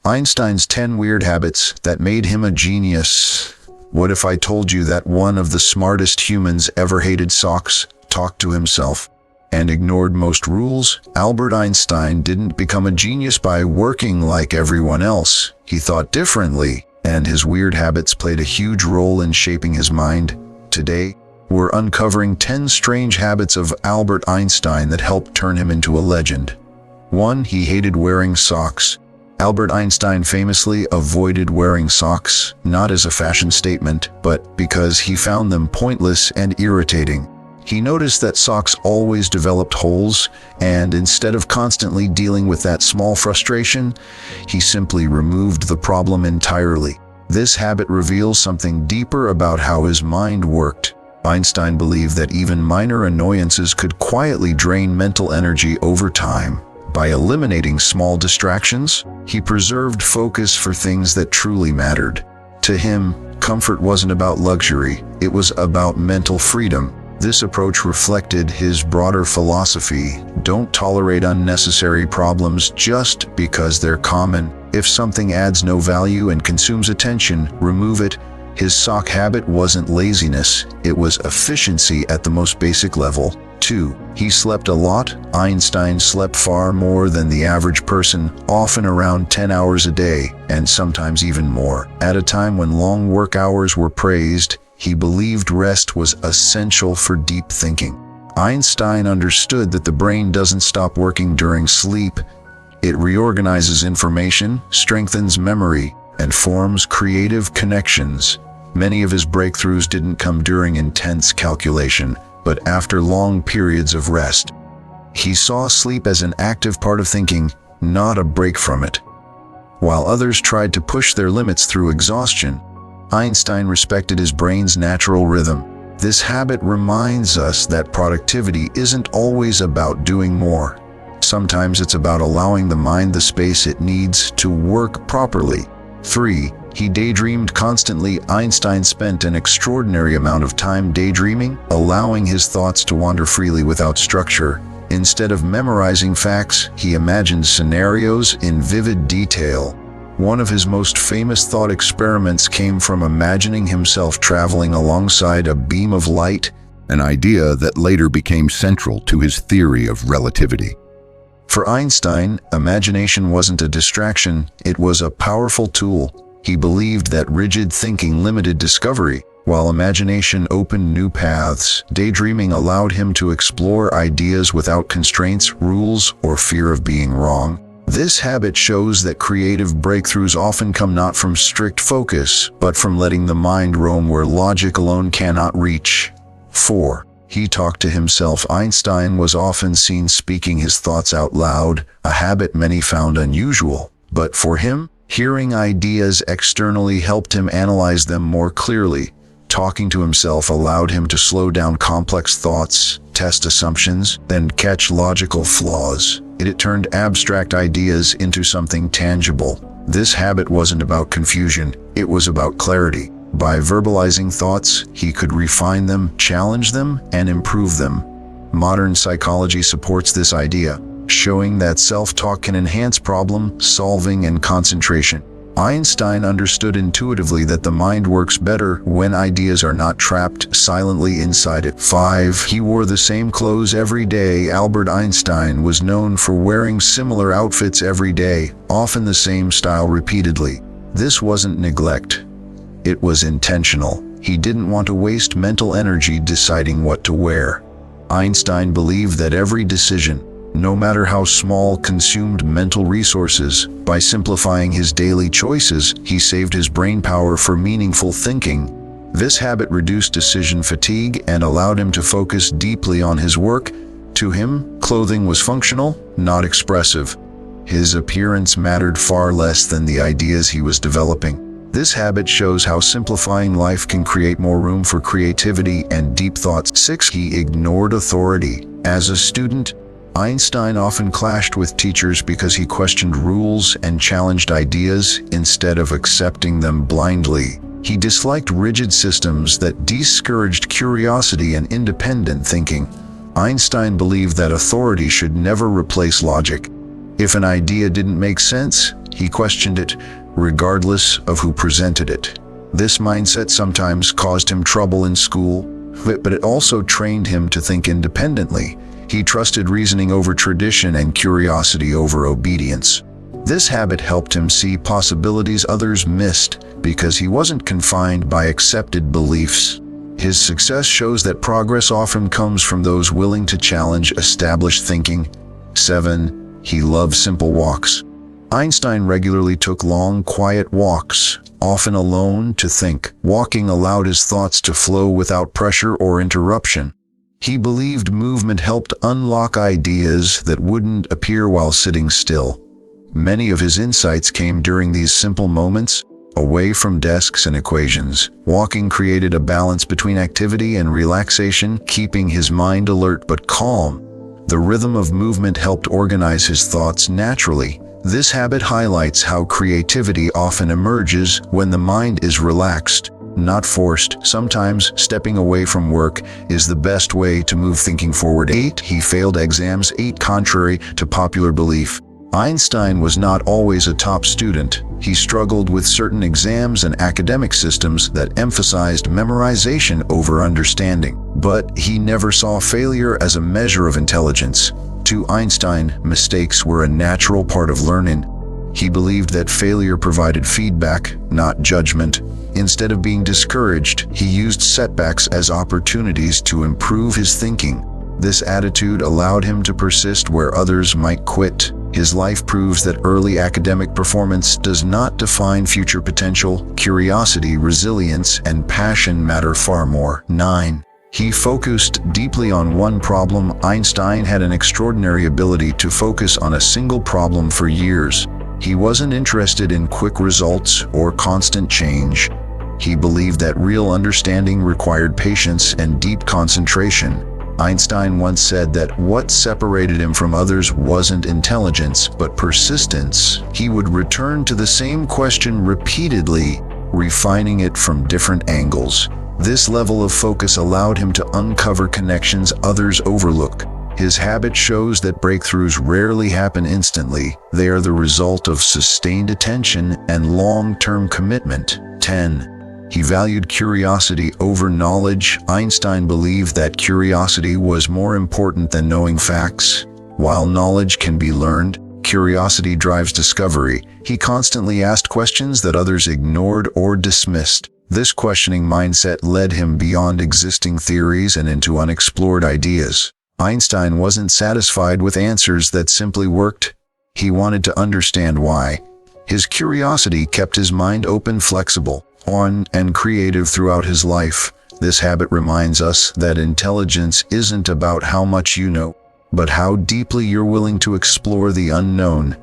Einstein's 10 weird habits that made him a genius. What if I told you that one of the smartest humans ever hated socks, talked to himself, and ignored most rules? Albert Einstein didn't become a genius by working like everyone else. He thought differently, and his weird habits played a huge role in shaping his mind. Today, we're uncovering 10 strange habits of Albert Einstein that helped turn him into a legend. 1. He hated wearing socks. Albert Einstein famously avoided wearing socks, not as a fashion statement, but because he found them pointless and irritating. He noticed that socks always developed holes, and instead of constantly dealing with that small frustration, he simply removed the problem entirely. This habit reveals something deeper about how his mind worked. Einstein believed that even minor annoyances could quietly drain mental energy over time. By eliminating small distractions, he preserved focus for things that truly mattered. To him, comfort wasn't about luxury, it was about mental freedom. This approach reflected his broader philosophy: don't tolerate unnecessary problems just because they're common. If something adds no value and consumes attention, remove it. His sock habit wasn't laziness, it was efficiency at the most basic level. 2. He slept a lot. Einstein slept far more than the average person, often around 10 hours a day, and sometimes even more. At a time when long work hours were praised, he believed rest was essential for deep thinking. Einstein understood that the brain doesn't stop working during sleep. It reorganizes information, strengthens memory, and forms creative connections. Many of his breakthroughs didn't come during intense calculation, but after long periods of rest. He saw sleep as an active part of thinking, not a break from it. While others tried to push their limits through exhaustion, Einstein respected his brain's natural rhythm. This habit reminds us that productivity isn't always about doing more. Sometimes it's about allowing the mind the space it needs to work properly. 3. He daydreamed constantly. Einstein spent an extraordinary amount of time daydreaming, allowing his thoughts to wander freely without structure. Instead of memorizing facts, he imagined scenarios in vivid detail. One of his most famous thought experiments came from imagining himself traveling alongside a beam of light, an idea that later became central to his theory of relativity. For Einstein, imagination wasn't a distraction, it was a powerful tool. He believed that rigid thinking limited discovery, while imagination opened new paths. Daydreaming allowed him to explore ideas without constraints, rules, or fear of being wrong. This habit shows that creative breakthroughs often come not from strict focus, but from letting the mind roam where logic alone cannot reach. 4. He talked to himself. Einstein was often seen speaking his thoughts out loud, a habit many found unusual. But for him, hearing ideas externally helped him analyze them more clearly. Talking to himself allowed him to slow down complex thoughts, test assumptions, then catch logical flaws. It turned abstract ideas into something tangible. This habit wasn't about confusion, it was about clarity. By verbalizing thoughts, he could refine them, challenge them, and improve them. Modern psychology supports this idea, showing that self-talk can enhance problem solving and concentration. Einstein understood intuitively that the mind works better when ideas are not trapped silently inside it. 5. He wore the same clothes every day. Albert Einstein was known for wearing similar outfits every day, often the same style repeatedly. This wasn't neglect. It was intentional. He didn't want to waste mental energy deciding what to wear. Einstein believed that every decision, no matter how small, consumed mental resources. By simplifying his daily choices, he saved his brain power for meaningful thinking. This habit reduced decision fatigue and allowed him to focus deeply on his work. To him, clothing was functional, not expressive. His appearance mattered far less than the ideas he was developing. This habit shows how simplifying life can create more room for creativity and deep thoughts. 6. He ignored authority. As a student, Einstein often clashed with teachers because he questioned rules and challenged ideas instead of accepting them blindly. He disliked rigid systems that discouraged curiosity and independent thinking. Einstein believed that authority should never replace logic. If an idea didn't make sense, He questioned it, regardless of who presented it. This mindset sometimes caused him trouble in school, but it also trained him to think independently. He trusted reasoning over tradition and curiosity over obedience. This habit helped him see possibilities others missed because he wasn't confined by accepted beliefs. His success shows that progress often comes from those willing to challenge established thinking. 7. He loved simple walks. Einstein regularly took long, quiet walks, often alone, to think. Walking allowed his thoughts to flow without pressure or interruption. He believed movement helped unlock ideas that wouldn't appear while sitting still. Many of his insights came during these simple moments, away from desks and equations. Walking created a balance between activity and relaxation, keeping his mind alert but calm. The rhythm of movement helped organize his thoughts naturally. This habit highlights how creativity often emerges when the mind is relaxed, not forced. Sometimes stepping away from work is the best way to move thinking forward. 8. He failed exams. 8. Contrary to popular belief, Einstein was not always a top student. He struggled with certain exams and academic systems that emphasized memorization over understanding. But he never saw failure as a measure of intelligence. To Einstein, mistakes were a natural part of learning. He believed that failure provided feedback, not judgment. Instead of being discouraged, he used setbacks as opportunities to improve his thinking. This attitude allowed him to persist where others might quit. His life proves that early academic performance does not define future potential. Curiosity, resilience, and passion matter far more. 9. He focused deeply on one problem. Einstein had an extraordinary ability to focus on a single problem for years. He wasn't interested in quick results or constant change. He believed that real understanding required patience and deep concentration. Einstein once said that what separated him from others wasn't intelligence, but persistence. He would return to the same question repeatedly, refining it from different angles. This level of focus allowed him to uncover connections others overlook. His habit shows that breakthroughs rarely happen instantly. They are the result of sustained attention and long-term commitment. 10. He valued curiosity over knowledge. Einstein believed that curiosity was more important than knowing facts. While knowledge can be learned, curiosity drives discovery. He constantly asked questions that others ignored or dismissed. This questioning mindset led him beyond existing theories and into unexplored ideas. Einstein wasn't satisfied with answers that simply worked. He wanted to understand why. His curiosity kept his mind open, flexible, and creative throughout his life. This habit reminds us that intelligence isn't about how much you know, but how deeply you're willing to explore the unknown.